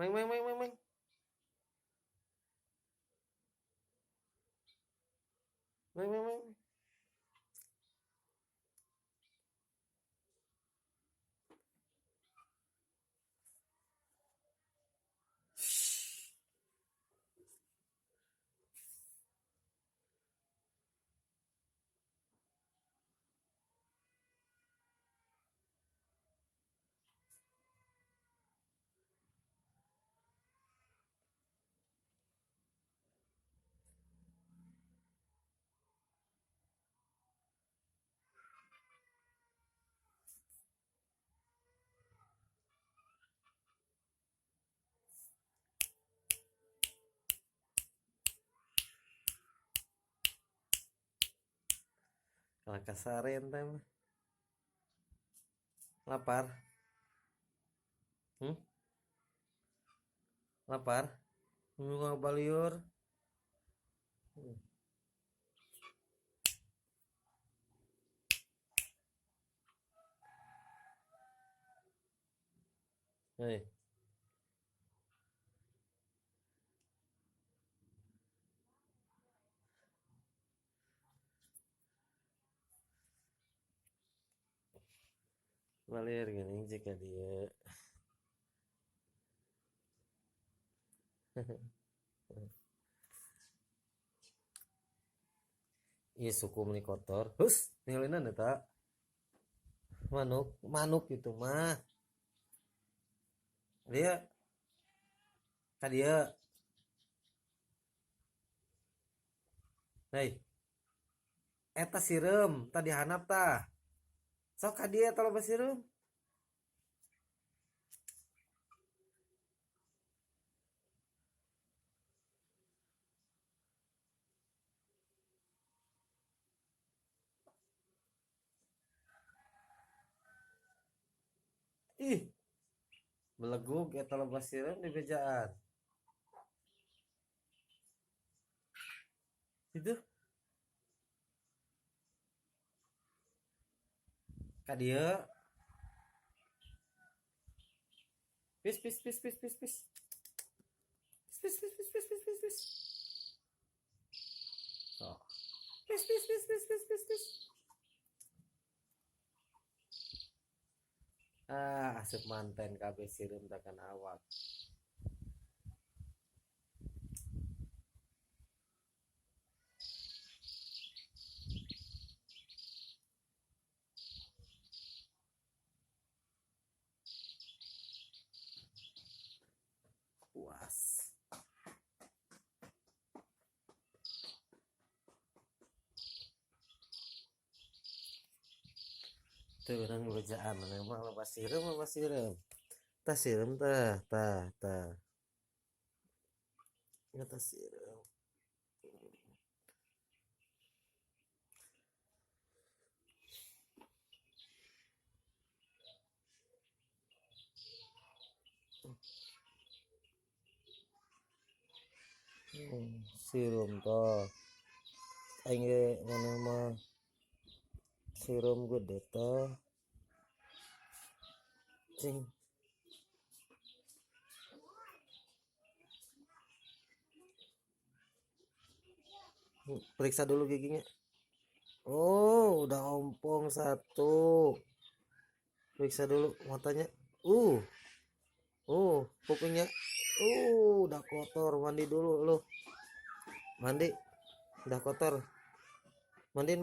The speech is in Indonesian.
Meng meng meng meng meng. Meng meng meng. Kalau kasaren teh mah. Lapar. Hmm? Lapar. Nunggu baliur. Hei. Baliur geuning jika dia. Iya suku meni kotor. Hus, ninggalin eta. Manuk itu mah. Dia ka dia. Hei. Eta sireum tadi handap tah. Sok ka dia tah loba sireum. Ih, belegug eta loba sireum di bejaan. Itu ka dia. Pis pis pis pis pis pis. Pis pis pis pis pis pis pis. Sok. Pis pis pis pis pis pis pis. Asup manten kabeh sireum tekan awak. Puas. Tuh urang bejaan mah loba sireum loba sireum. Tah sireum tah. Eta sireum. Sireum tah. Aing ge maneh mah sireum gede tah. Cing. Periksa dulu giginya. Oh, udah ompong satu. Periksa dulu matanya. Kupingnya. Udah kotor. Mandi dulu lu. Mandi. Udah kotor. Mandi.